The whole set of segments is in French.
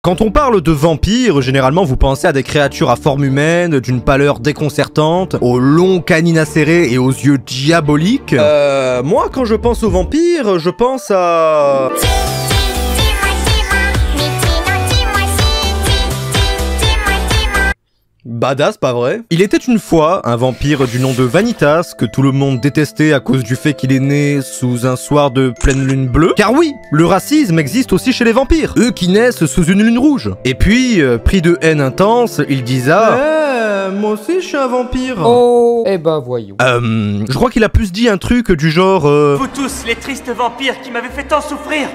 Quand on parle de vampires, généralement vous pensez à des créatures à forme humaine, d'une pâleur déconcertante, aux longs canines acérés et aux yeux diaboliques. Moi quand je pense aux vampires, je pense à... Badass, pas vrai? Il était une fois un vampire du nom de Vanitas que tout le monde détestait à cause du fait qu'il est né sous un soir de pleine lune bleue. Car oui, le racisme existe aussi chez les vampires, eux qui naissent sous une lune rouge. Et puis, pris de haine intense, il disa moi aussi je suis un vampire. Oh, eh ben voyons. Je crois qu'il a plus dit un truc du genre Vous tous, les tristes vampires qui m'avaient fait tant souffrir,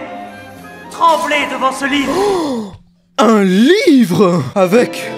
tremblez devant ce livre. Oh, un livre avec...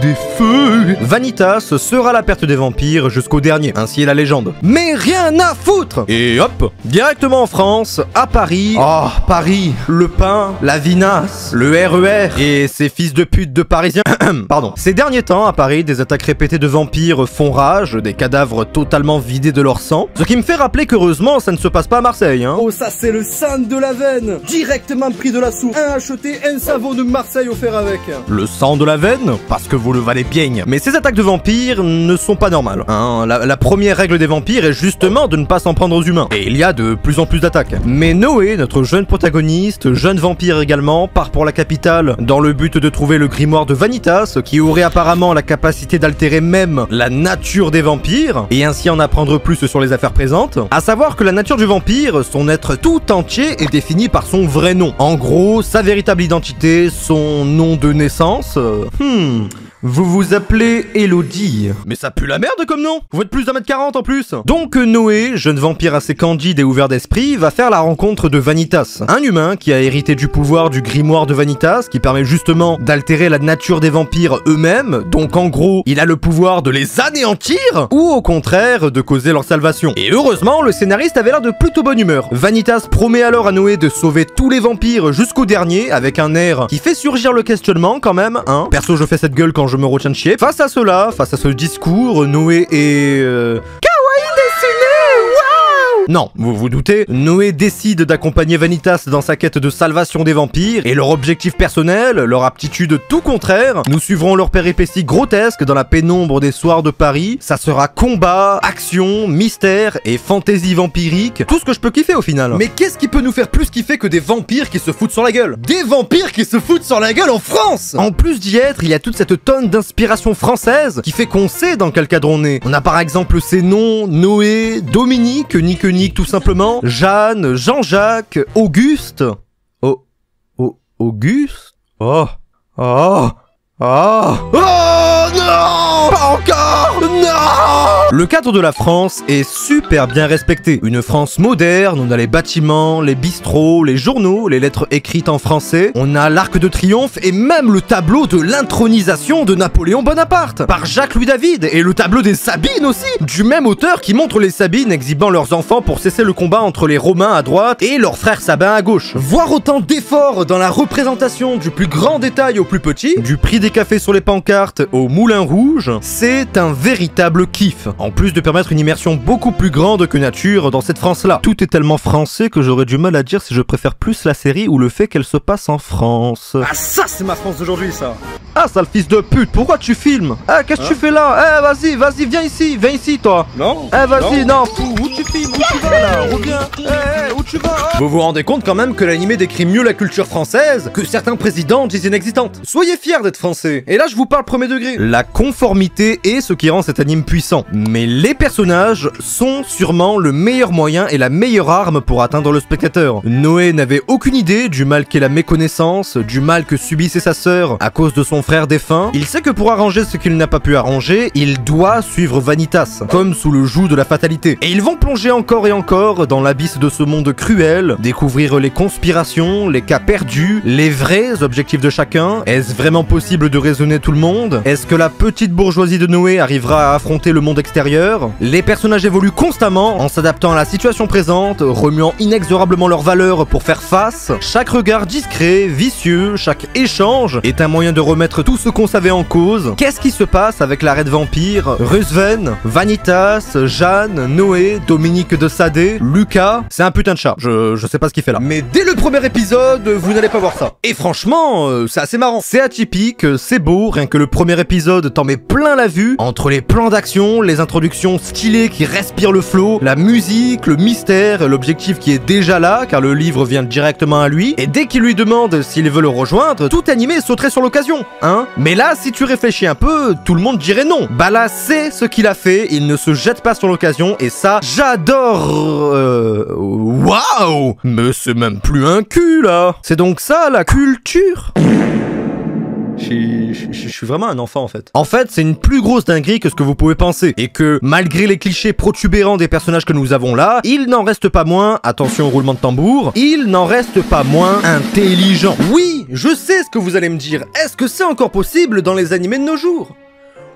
des feux. Vanitas sera la perte des vampires jusqu'au dernier, ainsi est la légende. Mais rien à foutre. Et hop, directement en France, à Paris. Oh, Paris, le pain, la vinasse, le RER et ces fils de pute de Parisiens. Pardon. Ces derniers temps, à Paris, des attaques répétées de vampires font rage, des cadavres totalement vidés de leur sang. Ce qui me fait rappeler qu'heureusement, ça ne se passe pas à Marseille, hein. Oh, ça c'est le sang de la veine. Directement pris de la soupe. Un acheté, un savon de Marseille offert avec. Le sang de la veine? Parce que vous le valez bien. Mais ces attaques de vampires ne sont pas normales, hein. La première règle des vampires est justement de ne pas s'en prendre aux humains. Et il y a de plus en plus d'attaques. Mais Noé, notre jeune protagoniste, jeune vampire également, part pour la capitale dans le but de trouver le grimoire de Vanitas, qui aurait apparemment la capacité d'altérer même la nature des vampires, et ainsi en apprendre plus sur les affaires présentes. À savoir que la nature du vampire, son être tout entier, est défini par son vrai nom. En gros, sa véritable identité, son nom de naissance... Vous vous appelez Elodie. Mais ça pue la merde comme nom. Vous êtes plus d'1m40 en plus. Donc Noé, jeune vampire assez candide et ouvert d'esprit, va faire la rencontre de Vanitas. Un humain qui a hérité du pouvoir du grimoire de Vanitas, qui permet justement d'altérer la nature des vampires eux-mêmes. Donc en gros, il a le pouvoir de les anéantir, ou au contraire, de causer leur salvation. Et heureusement, le scénariste avait l'air de plutôt bonne humeur. Vanitas promet alors à Noé de sauver tous les vampires jusqu'au dernier, avec un air qui fait surgir le questionnement quand même, hein. Perso, je fais cette gueule quand je me retiens de chier. Face à cela, face à ce discours, Noé est... kawaii dessiné. Waouh. Non, vous vous doutez, Noé décide d'accompagner Vanitas dans sa quête de salvation des vampires, et leur objectif personnel, leur aptitude tout contraire. Nous suivrons leurs péripéties grotesques dans la pénombre des soirs de Paris. Ça sera combat, action, mystère et fantaisie vampirique. Tout ce que je peux kiffer au final. Mais qu'est-ce qui peut nous faire plus kiffer que des vampires qui se foutent sur la gueule? Des vampires qui se foutent sur la gueule en France! En plus d'y être, il y a toute cette tonne d'inspiration française qui fait qu'on sait dans quel cadre on est. On a par exemple ces noms, Noé, Dominique, Nick tout simplement, Jeanne, Jean-Jacques, Auguste. Auguste? Oh non! Pas encore! Non! Le cadre de la France est super bien respecté. Une France moderne, on a les bâtiments, les bistrots, les journaux, les lettres écrites en français, on a l'Arc de Triomphe et même le tableau de l'intronisation de Napoléon Bonaparte par Jacques-Louis David, et le tableau des Sabines aussi, du même auteur qui montre les Sabines exhibant leurs enfants pour cesser le combat entre les Romains à droite et leurs frères Sabins à gauche. Voir autant d'efforts dans la représentation du plus grand détail au plus petit, du prix des cafés sur les pancartes au Moulin Rouge, c'est un véritable kiff. En plus de permettre une immersion beaucoup plus grande que nature dans cette France-là. Tout est tellement français que j'aurais du mal à dire si je préfère plus la série ou le fait qu'elle se passe en France. Ah, ça c'est ma France d'aujourd'hui, ça. Ah, sale fils de pute, pourquoi tu filmes? Eh, qu'est-ce que tu fais là? Eh, vas-y, viens ici, toi. Non. Eh, vas-y, non, où tu filmes? Où tu vas là? Reviens. Eh, où tu vas? Vous vous rendez compte quand même que l'animé décrit mieux la culture française que certains présidents disent inexistante. Soyez fiers d'être français. Et là, je vous parle premier degré. La conformité est ce qui rend cet anime puissant. Mais les personnages sont sûrement le meilleur moyen et la meilleure arme pour atteindre le spectateur. Noé n'avait aucune idée du mal qu'est la méconnaissance, du mal que subissait sa sœur à cause de son frère défunt. Il sait que pour arranger ce qu'il n'a pas pu arranger, il doit suivre Vanitas, comme sous le joug de la fatalité. Et ils vont plonger encore et encore dans l'abysse de ce monde cruel, découvrir les conspirations, les cas perdus, les vrais objectifs de chacun. Est-ce vraiment possible de raisonner tout le monde? Est-ce que la petite bourgeoisie de Noé arrivera à affronter le monde extérieur? Les personnages évoluent constamment en s'adaptant à la situation présente, remuant inexorablement leurs valeurs pour faire face. Chaque regard discret, vicieux, chaque échange est un moyen de remettre tout ce qu'on savait en cause. Qu'est-ce qui se passe avec l'arrêt de vampire? Rusven, Vanitas, Jeanne, Noé, Dominique Dominique de Sade, Lucas, c'est un putain de chat, je sais pas ce qu'il fait là. Mais dès le premier épisode, vous n'allez pas voir ça. Et franchement, c'est assez marrant. C'est atypique, c'est beau, rien que le premier épisode t'en met plein la vue, entre les plans d'action, les introductions stylées qui respirent le flow, la musique, le mystère, l'objectif qui est déjà là, car le livre vient directement à lui, et dès qu'il lui demande s'il veut le rejoindre, tout animé sauterait sur l'occasion, hein. Mais là, si tu réfléchis un peu, tout le monde dirait non. Bah là, c'est ce qu'il a fait, il ne se jette pas sur l'occasion, et ça, j'adore. Waouh. Mais c'est même plus un cul, là. C'est donc ça, la culture. Je suis vraiment un enfant en fait. En fait, c'est une plus grosse dinguerie que ce que vous pouvez penser. Et que, malgré les clichés protubérants des personnages que nous avons là, il n'en reste pas moins, attention au roulement de tambour, il n'en reste pas moins intelligent. Oui, je sais ce que vous allez me dire. Est-ce que c'est encore possible dans les animés de nos jours ?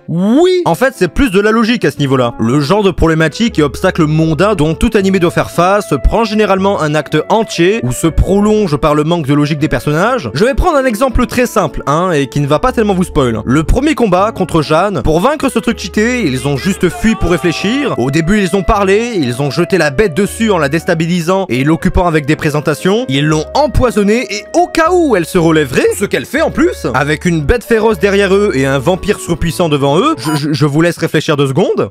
Oui. En fait, c'est plus de la logique à ce niveau-là. Le genre de problématique et obstacle mondain dont tout animé doit faire face prend généralement un acte entier ou se prolonge par le manque de logique des personnages. Je vais prendre un exemple très simple, hein, et qui ne va pas tellement vous spoil. Le premier combat contre Jeanne, pour vaincre ce truc cheaté, ils ont juste fui pour réfléchir. Au début, ils ont parlé, ils ont jeté la bête dessus en la déstabilisant et l'occupant avec des présentations. Ils l'ont empoisonnée et au cas où elle se relèverait, ce qu'elle fait en plus, avec une bête féroce derrière eux et un vampire surpuissant devant eux, je vous laisse réfléchir 2 secondes.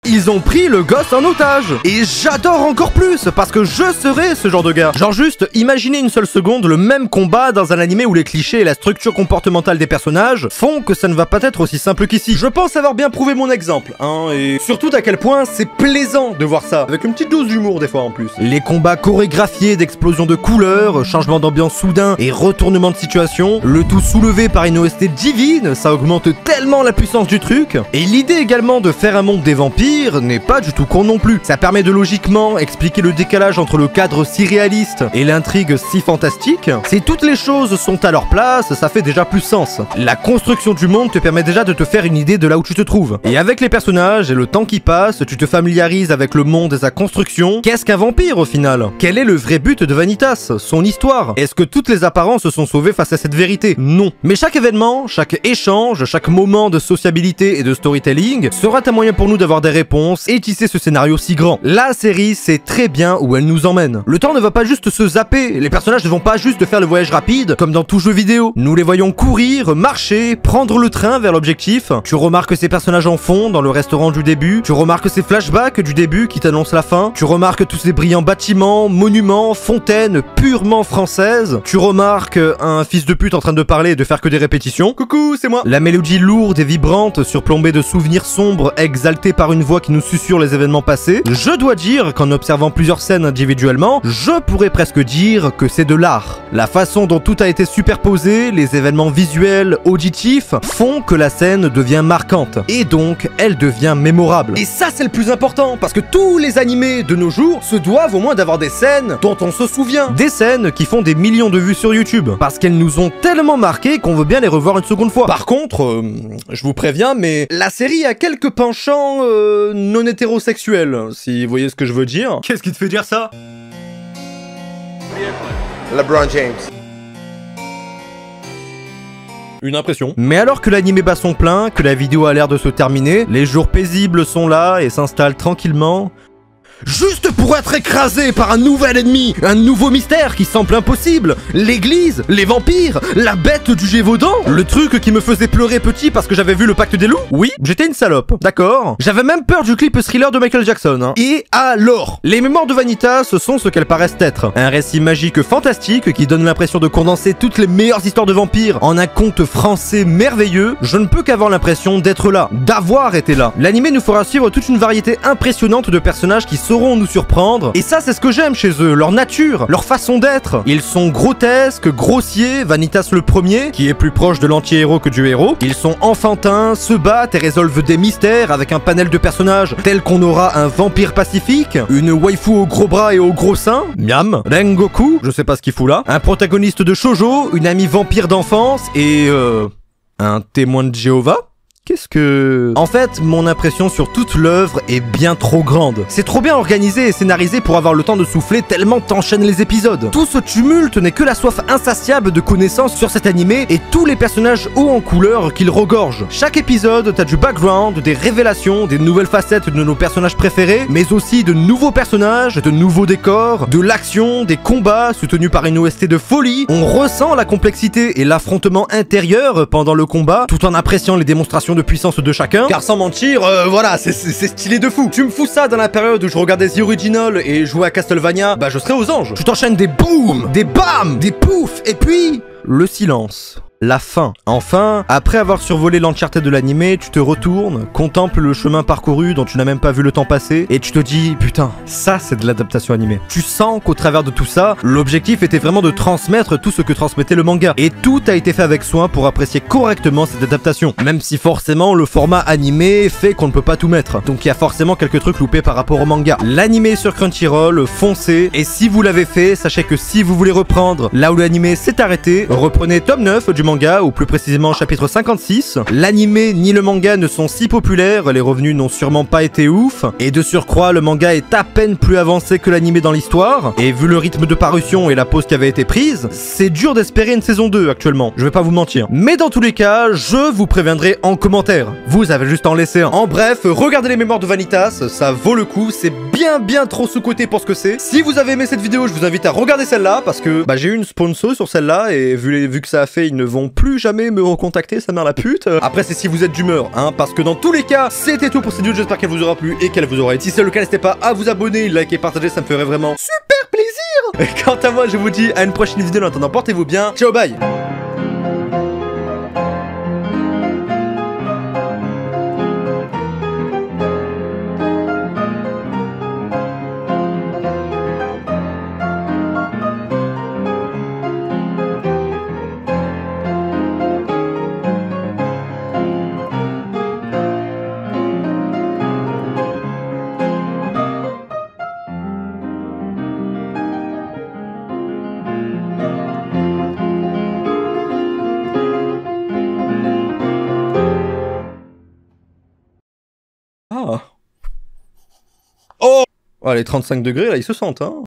Ils ont pris le gosse en otage. Et j'adore encore plus, parce que je serais ce genre de gars. Genre juste, imaginez une seule seconde le même combat dans un animé où les clichés et la structure comportementale des personnages font que ça ne va pas être aussi simple qu'ici. Je pense avoir bien prouvé mon exemple, hein, et surtout à quel point c'est plaisant de voir ça, avec une petite dose d'humour des fois en plus. Les combats chorégraphiés d'explosions de couleurs, changement d'ambiance soudain et retournement de situation, le tout soulevé par une OST divine, ça augmente tellement la puissance du truc. Et l'idée également de faire un monde des vampires n'est pas du tout con non plus. Ça permet de logiquement expliquer le décalage entre le cadre si réaliste et l'intrigue si fantastique. Si toutes les choses sont à leur place, ça fait déjà plus sens. La construction du monde te permet déjà de te faire une idée de là où tu te trouves. Et avec les personnages et le temps qui passe, tu te familiarises avec le monde et sa construction. Qu'est-ce qu'un vampire au final? Quel est le vrai but de Vanitas? Son histoire? Est-ce que toutes les apparences se sont sauvées face à cette vérité? Non. Mais chaque événement, chaque échange, chaque moment de sociabilité et de storytelling sera un moyen pour nous d'avoir des réponses et tisser ce scénario si grand. La série sait très bien où elle nous emmène. Le temps ne va pas juste se zapper, les personnages ne vont pas juste faire le voyage rapide comme dans tout jeu vidéo. Nous les voyons courir, marcher, prendre le train vers l'objectif. Tu remarques ces personnages en fond dans le restaurant du début, tu remarques ces flashbacks du début qui t'annoncent la fin, tu remarques tous ces brillants bâtiments, monuments, fontaines purement françaises, tu remarques un fils de pute en train de parler et de faire que des répétitions. Coucou, c'est moi. La mélodie lourde et vibrante surplombée de souvenirs sombres exaltés par une voix qui nous susurre les événements passés. Je dois dire qu'en observant plusieurs scènes individuellement, je pourrais presque dire que c'est de l'art. La façon dont tout a été superposé, les événements visuels, auditifs, font que la scène devient marquante. Et donc, elle devient mémorable. Et ça, c'est le plus important, parce que tous les animés de nos jours se doivent au moins d'avoir des scènes dont on se souvient. Des scènes qui font des millions de vues sur YouTube, parce qu'elles nous ont tellement marqué qu'on veut bien les revoir une seconde fois. Par contre, je vous préviens, mais la série a quelques penchants non hétérosexuels, si vous voyez ce que je veux dire. Qu'est-ce qui te fait dire ça? LeBron James. Une impression. Mais alors que l'animé bat son plein, que la vidéo a l'air de se terminer, les jours paisibles sont là et s'installent tranquillement. Juste pour être écrasé par un nouvel ennemi, un nouveau mystère qui semble impossible. L'église, les vampires, la bête du Gévaudan. Le truc qui me faisait pleurer petit parce que j'avais vu le pacte des loups. Oui, j'étais une salope, d'accord. J'avais même peur du clip Thriller de Michael Jackson, hein. Et alors, les mémoires de Vanitas sont ce qu'elles paraissent être. Un récit magique fantastique qui donne l'impression de condenser toutes les meilleures histoires de vampires en un conte français merveilleux. Je ne peux qu'avoir l'impression d'être là, d'avoir été là. L'animé nous fera suivre toute une variété impressionnante de personnages qui sauront nous surprendre. Et ça, c'est ce que j'aime chez eux, leur nature, leur façon d'être. Ils sont grotesques, grossiers, Vanitas le premier, qui est plus proche de l'anti-héros que du héros. Ils sont enfantins, se battent et résolvent des mystères avec un panel de personnages tel qu'on aura un vampire pacifique, une waifu aux gros bras et aux gros seins, miam, Rengoku, je sais pas ce qu'il fout là, un protagoniste de shoujo, une amie vampire d'enfance et un témoin de Jéhovah. Qu'est-ce que... En fait, mon impression sur toute l'œuvre est bien trop grande. C'est trop bien organisé et scénarisé pour avoir le temps de souffler tellement t'enchaînes les épisodes. Tout ce tumulte n'est que la soif insatiable de connaissances sur cet animé et tous les personnages hauts en couleur qu'il regorge. Chaque épisode, t'as du background, des révélations, des nouvelles facettes de nos personnages préférés, mais aussi de nouveaux personnages, de nouveaux décors, de l'action, des combats soutenus par une OST de folie. On ressent la complexité et l'affrontement intérieur pendant le combat, tout en appréciant les démonstrations de puissance de chacun. Car sans mentir, voilà, c'est stylé de fou. Tu me fous ça dans la période où je regardais The Original et jouais à Castlevania, bah je serais aux anges. Tu t'enchaînes des boum, des bam, des poufs, et puis... le silence. La fin. Enfin, après avoir survolé l'entièreté de l'animé, tu te retournes, contemples le chemin parcouru dont tu n'as même pas vu le temps passer, et tu te dis, putain, ça c'est de l'adaptation animée. Tu sens qu'au travers de tout ça, l'objectif était vraiment de transmettre tout ce que transmettait le manga. Et tout a été fait avec soin pour apprécier correctement cette adaptation. Même si forcément, le format animé fait qu'on ne peut pas tout mettre. Donc il y a forcément quelques trucs loupés par rapport au manga. L'animé sur Crunchyroll, foncez, et si vous l'avez fait, sachez que si vous voulez reprendre là où l'animé s'est arrêté, reprenez tome 9 du manga, ou plus précisément chapitre 56. L'animé ni le manga ne sont si populaires, les revenus n'ont sûrement pas été ouf, et de surcroît le manga est à peine plus avancé que l'animé dans l'histoire, et vu le rythme de parution et la pause qui avait été prise, c'est dur d'espérer une saison 2 actuellement, je vais pas vous mentir. Mais dans tous les cas, je vous préviendrai en commentaire, vous avez juste à en laisser un. En bref, regardez les mémoires de Vanitas, ça vaut le coup, c'est bien trop sous-coté pour ce que c'est. Si vous avez aimé cette vidéo, je vous invite à regarder celle-là, parce que bah, j'ai eu une sponsor sur celle-là, et vu que ça a fait, ils ne vont plus jamais me recontacter, sa mère la pute. Après, c'est si vous êtes d'humeur, hein, parce que dans tous les cas, c'était tout pour cette vidéo, j'espère qu'elle vous aura plu et qu'elle vous aura aidé. Si c'est le cas, n'hésitez pas à vous abonner, liker et partager, ça me ferait vraiment super plaisir. Et quant à moi, je vous dis à une prochaine vidéo, en attendant, portez-vous bien, ciao, bye. Oh, les 35 degrés là, ils se sentent, hein.